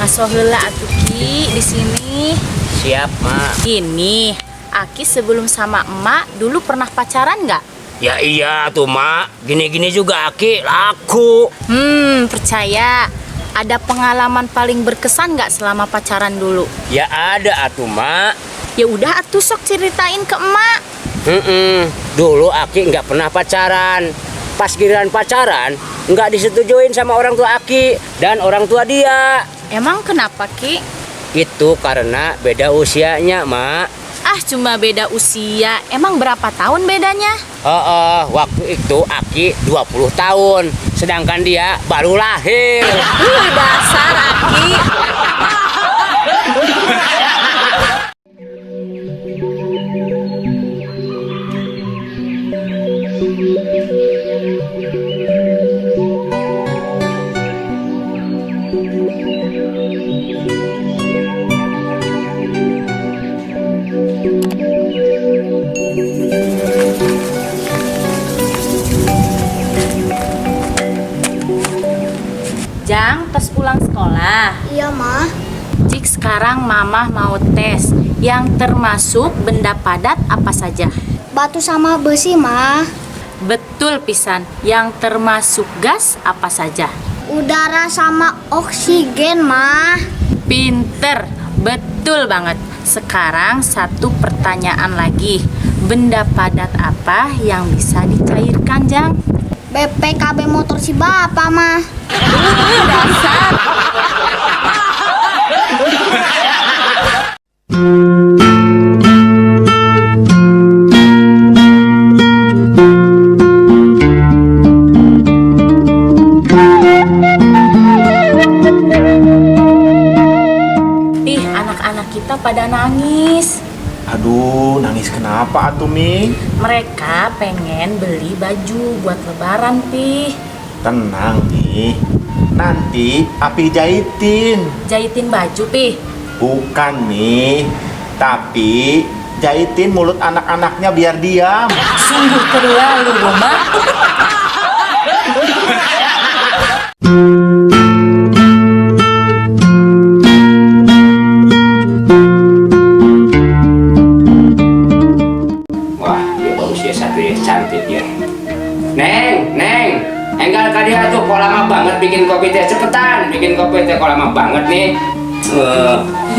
Ngaso heula atuh Ki di sini. Siap, Mak. Ini, Aki sebelum sama emak dulu pernah pacaran nggak? Ya iya tuh, Mak. Gini-gini juga Aki laku. Percaya. Ada pengalaman paling berkesan nggak selama pacaran dulu? Ya ada atuh, Mak. Ya udah atuh sok ceritain ke emak. Dulu Aki nggak pernah pacaran. Pas giliran pacaran, nggak disetujuin sama orang tua Aki dan orang tua dia. Emang kenapa Ki? Itu karena beda usianya, Mak. Ah cuma beda usia. Emang berapa tahun bedanya? Waktu itu Aki 20 tahun, sedangkan dia baru lahir. Dasar Aki. Jang, pas pulang sekolah. Iya, Ma. Jik sekarang Mamah mau tes yang termasuk benda padat apa saja? Batu sama besi, Ma. Betul pisan. Yang termasuk gas apa saja? Udara sama oksigen, Ma. Pinter, betul banget. Sekarang satu pertanyaan lagi. Benda padat apa yang bisa dicairkan, Jang? BPKB motor si Bapak, Ma. Dasar. Ih, anak-anak kita pada nangis. Aduh, nangis kenapa atuh, Mi? Mereka pengen beli baju buat lebaran, Pi. Tenang, Mi. Nanti Api jahitin. Jahitin baju, Pi. Bukan, Mi. Tapi jahitin mulut anak-anaknya biar diam. Sungguh terlalu, Roma. Wah, dia bagus ya, satu ya, cantik ya. Neng, enggal ka dia tuh, kok lama banget bikin kopi teh. Cepetan, bikin kopi teh, kok lama banget nih.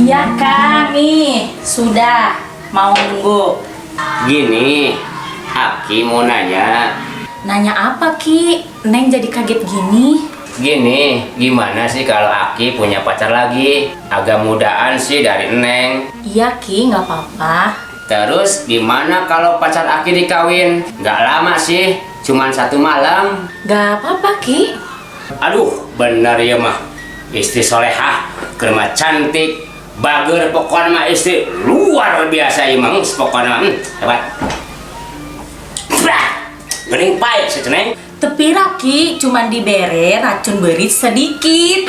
Iya, Kang. Nih, sudah. Mau nunggu. Gini, Aki mau nanya. Nanya apa, Ki? Neng jadi kaget gini. Gini, gimana sih kalau Aki punya pacar lagi? Agak mudaan sih dari Neng. Iya, Ki, nggak apa-apa. Terus gimana kalau pacar Aki dikawin? Nggak lama sih, cuman 1 malam. Nggak apa-apa, Ki. Aduh, bener ya mah. Istri solehah, kerma cantik, bager, pokoknya mah istri luar biasa emang. Pokoknya mah hebat. Bening pahit sih Ceneng. Tepi Raki cuman dibere racun berit sedikit.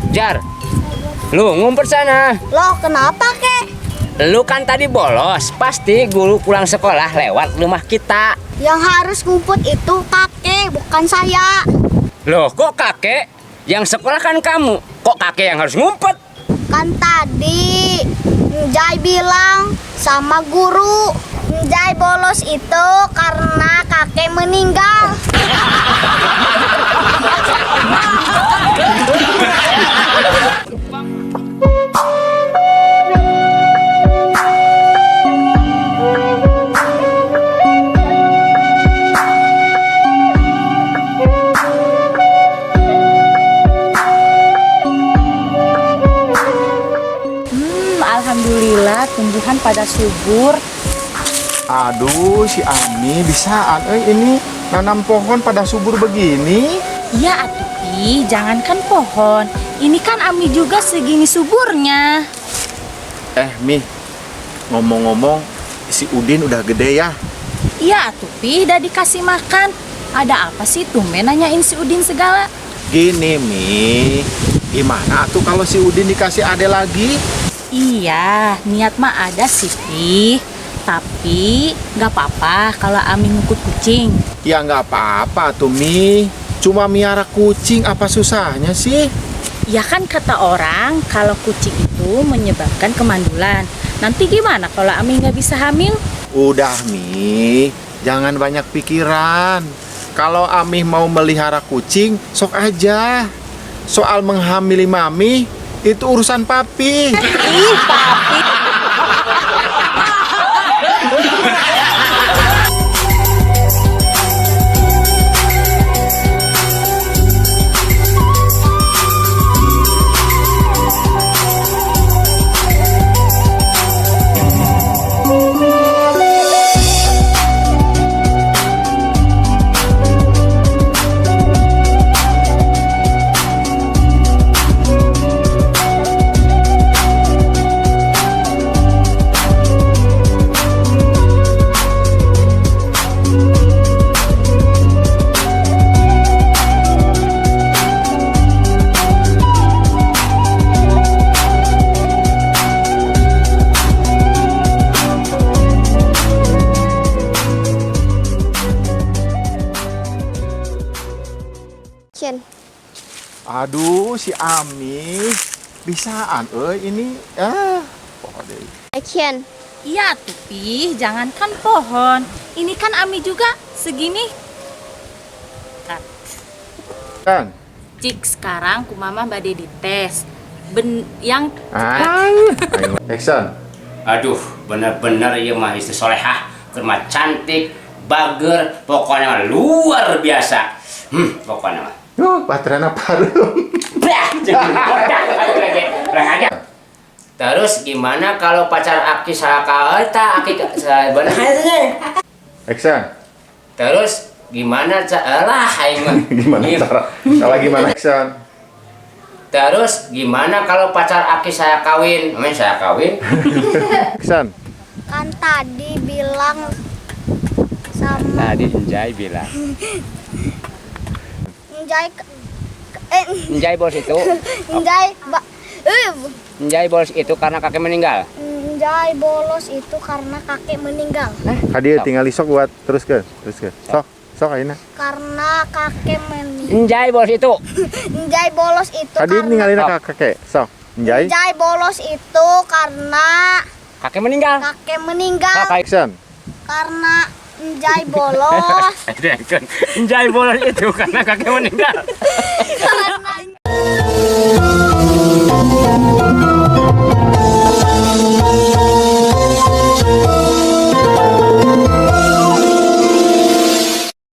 Jar, lu ngumpet sana. Loh, kenapa, Kek? Lu kan tadi bolos, pasti guru pulang sekolah lewat rumah kita. Yang harus ngumpet itu kakek, bukan saya. Loh, kok kakek? Yang sekolah kan kamu. Kok kakek yang harus ngumpet? Kan tadi Njai bilang sama guru, Njai bolos itu karena kakek meninggal. Alhamdulillah tumbuhan pada subur. Aduh, si Ami bisaan ini nanam pohon pada subur begini. Iya atuh Pi, jangankan pohon, Ini kan Ami juga segini suburnya. Mi, ngomong-ngomong, si Udin udah gede ya? Iya tuh Pi, udah dikasih makan. Ada apa sih tumben nanyain si Udin segala? Gini, Mi, gimana tuh kalau si Udin dikasih ade lagi? Iya, niat mah ada sih Pi. Tapi nggak apa-apa kalau Ami ngukut kucing. Ya nggak apa-apa tuh, Mi. Cuma miara kucing, apa susahnya sih? Ya kan kata orang kalau kucing itu menyebabkan kemandulan. Nanti gimana kalau Ami nggak bisa hamil? Udah, Mi, jangan banyak pikiran. Kalau Ami mau melihara kucing, sok aja. Soal menghamili Mami, itu urusan papi. Ih, papi. Action. Aduh, si Ami bisaan, ini Action. Iya tuh Pi, jangankan pohon. Ini kan Ami juga segini. Kat. kan? Cik, sekarang ku mama bade dites. Yang Ayo, action. Aduh, bener-bener ya mah istri solehah, kerma cantik, bager, pokoknya mah luar biasa. Pokoknya mah. Baterainya parum. Jangan bodak lagi. Kurang aja. Terus gimana kalau pacar Aki salah eta Aki sebenarnya? Action. Terus gimana lah aing mah? Gimana cara? Salah gimana action? Terus gimana kalau pacar Aki saya kawin? Namanya saya kawin. Action. Kan tadi bilang sama Tadi Njai bilang, Njai bos itu, Njai Njai bos itu karena kakek meninggal. Njai bolos itu karena kakek meninggal. Hadir tinggal isok buat terus ke. Sok ayeuna. Karena kakek meninggal. Njai bos itu, Njai bolos itu Hadir karena ninggalin kakek. Sok. Njai. Njai bolos itu karena kakek meninggal. kakek meninggal. Action. Karena Njai bolos. Njai bos itu karena kakek meninggal. Karena